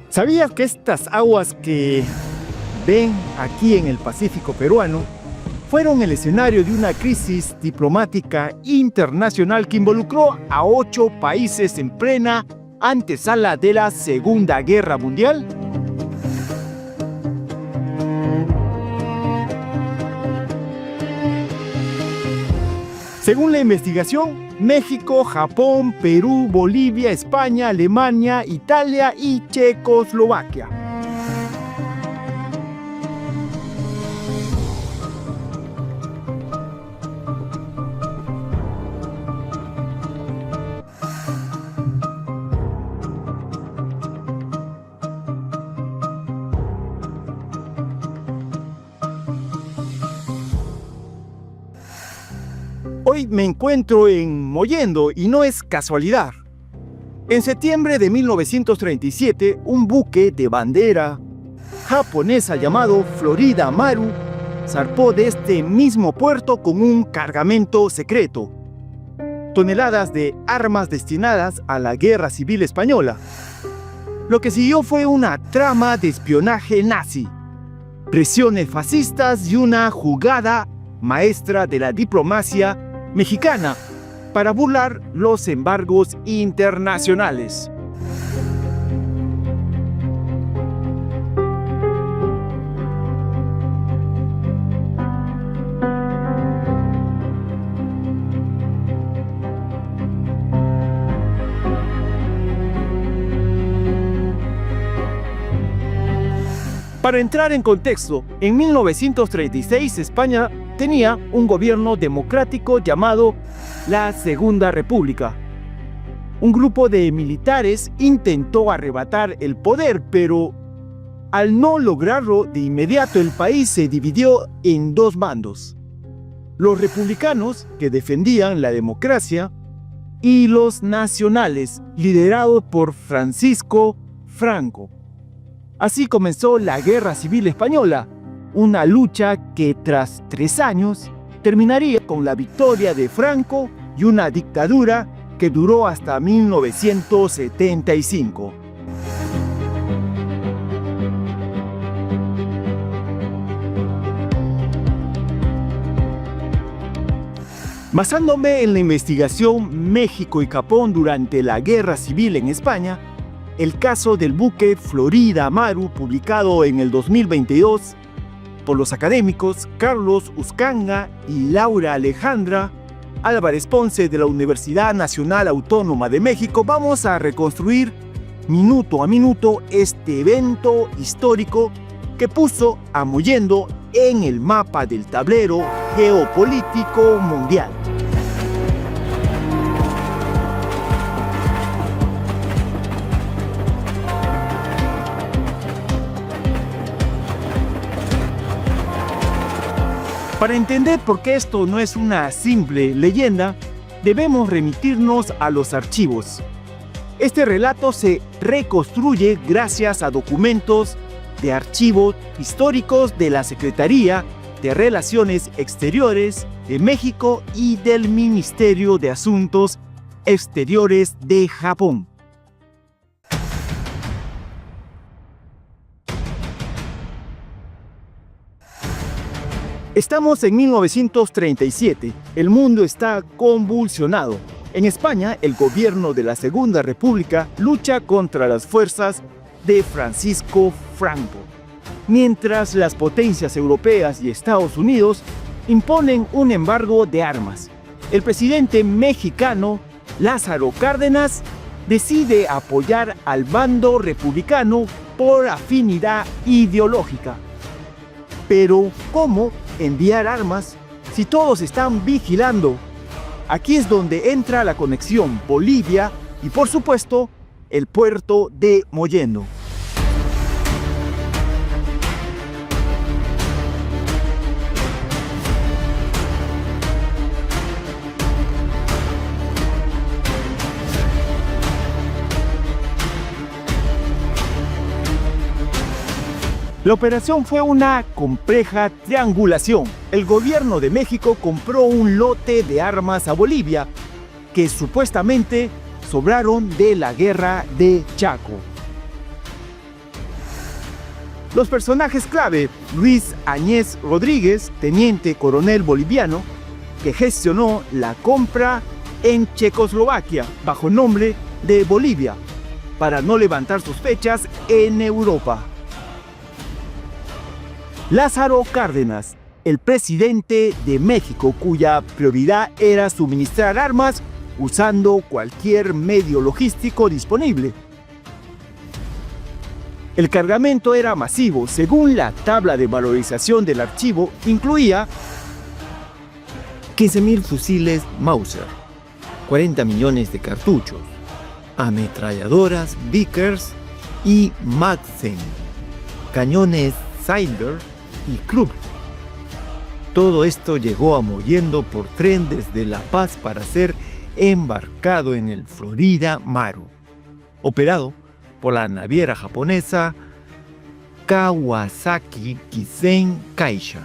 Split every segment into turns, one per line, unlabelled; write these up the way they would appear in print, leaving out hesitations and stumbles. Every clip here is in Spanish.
¿Sabías que estas aguas que ven aquí en el Pacífico peruano fueron el escenario de una crisis diplomática internacional que involucró a 8 países en plena antesala de la Segunda Guerra Mundial? Según la investigación, México, Japón, Perú, Bolivia, España, Alemania, Italia y Checoslovaquia. Hoy me encuentro en Mollendo y no es casualidad. En septiembre de 1937, un buque de bandera japonesa llamado Florida Maru zarpó de este mismo puerto con un cargamento secreto: toneladas de armas destinadas a la Guerra Civil Española. Lo que siguió fue una trama de espionaje nazi, presiones fascistas y una jugada maestra de la diplomacia mexicana para burlar los embargos internacionales. Para entrar en contexto, en 1936 España tenía un gobierno democrático llamado la Segunda República. Un grupo de militares intentó arrebatar el poder, pero al no lograrlo de inmediato, el país se dividió en 2 bandos: los republicanos, que defendían la democracia, y los nacionales, liderados por Francisco Franco. Así comenzó la Guerra Civil Española, una lucha que tras 3 años terminaría con la victoria de Franco y una dictadura que duró hasta 1975. Basándome en la investigación México y Japón durante la Guerra Civil en España, el caso del buque Florida Maru, publicado en el 2022 por los académicos Carlos Uscanga y Laura Alejandra Álvarez Ponce de la Universidad Nacional Autónoma de México, vamos a reconstruir minuto a minuto este evento histórico que puso a Mollendo en el mapa del tablero geopolítico mundial. Para entender por qué esto no es una simple leyenda, debemos remitirnos a los archivos. Este relato se reconstruye gracias a documentos de archivos históricos de la Secretaría de Relaciones Exteriores de México y del Ministerio de Asuntos Exteriores de Japón. Estamos en 1937, el mundo está convulsionado. En España, el gobierno de la Segunda República lucha contra las fuerzas de Francisco Franco, mientras las potencias europeas y Estados Unidos imponen un embargo de armas. El presidente mexicano, Lázaro Cárdenas, decide apoyar al bando republicano por afinidad ideológica. Pero, ¿cómo enviar armas si todos están vigilando? Aquí es donde entra la conexión Bolivia y, por supuesto, el puerto de Mollendo. La operación fue una compleja triangulación. El gobierno de México compró un lote de armas a Bolivia que supuestamente sobraron de la guerra de Chaco. Los personajes clave: Luis Áñez Rodríguez, teniente coronel boliviano, que gestionó la compra en Checoslovaquia bajo nombre de Bolivia, para no levantar sospechas en Europa. Lázaro Cárdenas, el presidente de México, cuya prioridad era suministrar armas usando cualquier medio logístico disponible. El cargamento era masivo. Según la tabla de valorización del archivo, incluía 15.000 fusiles Mauser, 40 millones de cartuchos, ametralladoras Vickers y Maxim, cañones Silver y Krupp. Todo esto llegó a Mollendo por tren desde La Paz para ser embarcado en el Florida Maru, operado por la naviera japonesa Kawasaki Kisen Kaisha.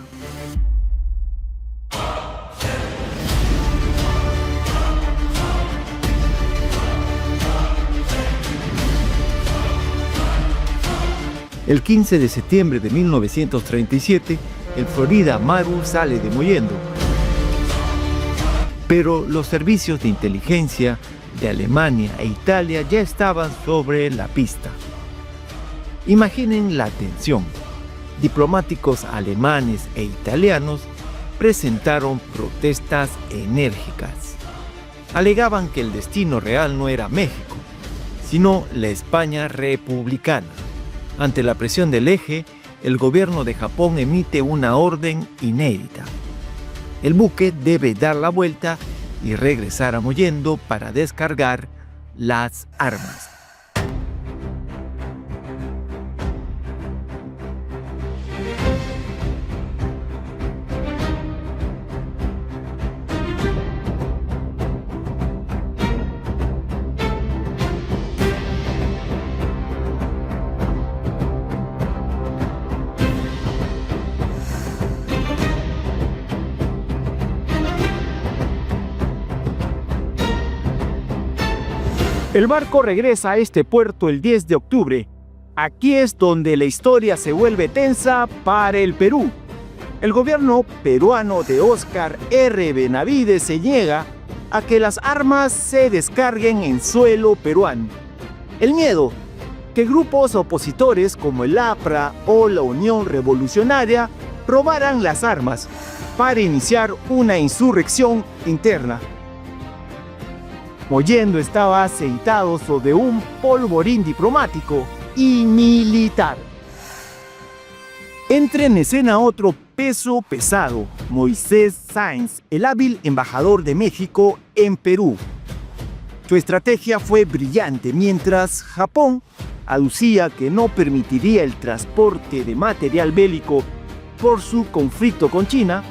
El 15 de septiembre de 1937, el Florida Maru sale de Mollendo. Pero los servicios de inteligencia de Alemania e Italia ya estaban sobre la pista. Imaginen la tensión. Diplomáticos alemanes e italianos presentaron protestas enérgicas. Alegaban que el destino real no era México, sino la España republicana. Ante la presión del eje, el gobierno de Japón emite una orden inédita. El buque debe dar la vuelta y regresar a Mollendo para descargar las armas. El barco regresa a este puerto el 10 de octubre. Aquí es donde la historia se vuelve tensa para el Perú. El gobierno peruano de Óscar R. Benavides se niega a que las armas se descarguen en suelo peruano. El miedo que grupos opositores como el APRA o la Unión Revolucionaria robaran las armas para iniciar una insurrección interna. Mollendo estaba sentado sobre un polvorín diplomático y militar. Entra en escena otro peso pesado: Moisés Sáenz, el hábil embajador de México en Perú. Su estrategia fue brillante. Mientras Japón aducía que no permitiría el transporte de material bélico por su conflicto con China,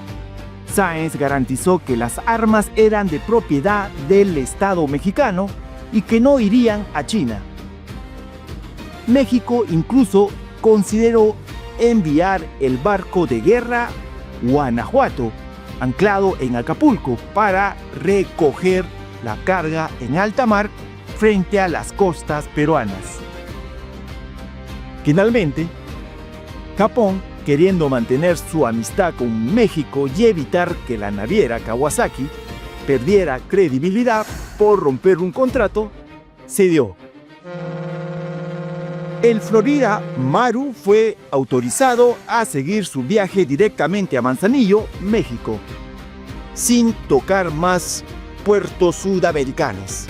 Sáenz garantizó que las armas eran de propiedad del Estado mexicano y que no irían a China. México incluso consideró enviar el barco de guerra Guanajuato, anclado en Acapulco, para recoger la carga en alta mar frente a las costas peruanas. Finalmente, Japón, queriendo mantener su amistad con México y evitar que la naviera Kawasaki perdiera credibilidad por romper un contrato, cedió. El Florida Maru fue autorizado a seguir su viaje directamente a Manzanillo, México, sin tocar más puertos sudamericanos.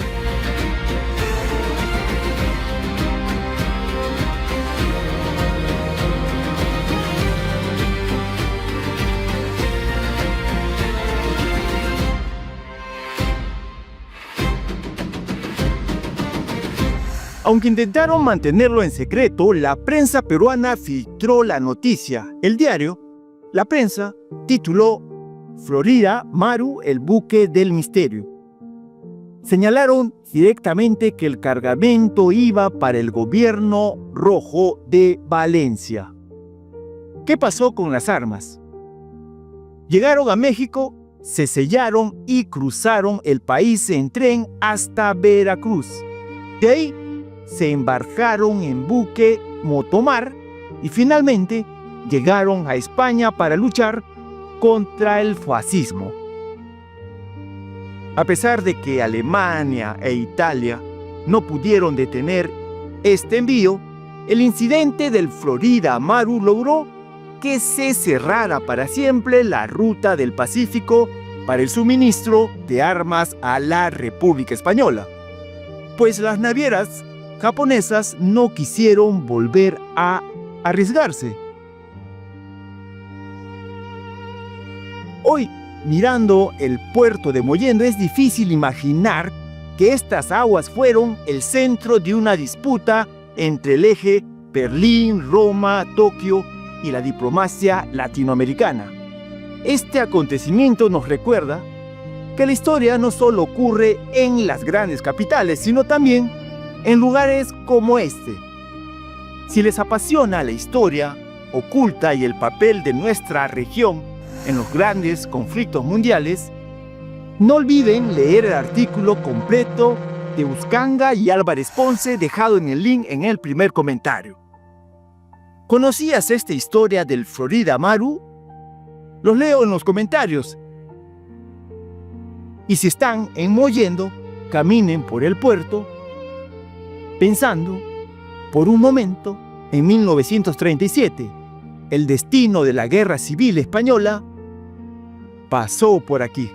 Aunque intentaron mantenerlo en secreto, la prensa peruana filtró la noticia. El diario La Prensa tituló Florida Maru, el buque del misterio. Señalaron directamente que el cargamento iba para el gobierno rojo de Valencia. ¿Qué pasó con las armas? Llegaron a México, se sellaron y cruzaron el país en tren hasta Veracruz. De ahí se embarcaron en buque motomar y finalmente llegaron a España para luchar contra el fascismo. A pesar de que Alemania e Italia no pudieron detener este envío, el incidente del Florida Amaru logró que se cerrara para siempre la ruta del Pacífico para el suministro de armas a la República Española, pues las navieras japonesas no quisieron volver a arriesgarse. Hoy, mirando el puerto de Mollendo, es difícil imaginar que estas aguas fueron el centro de una disputa entre el eje Berlín, Roma, Tokio y la diplomacia latinoamericana. Este acontecimiento nos recuerda que la historia no solo ocurre en las grandes capitales, sino también en lugares como este. Si les apasiona la historia oculta y el papel de nuestra región en los grandes conflictos mundiales, no olviden leer el artículo completo de Uscanga y Álvarez Ponce dejado en el link en el primer comentario. ¿Conocías esta historia del Florida Amaru? Los leo en los comentarios. Y si están en Mollendo, caminen por el puerto pensando por un momento en 1937. El destino de la Guerra Civil Española pasó por aquí.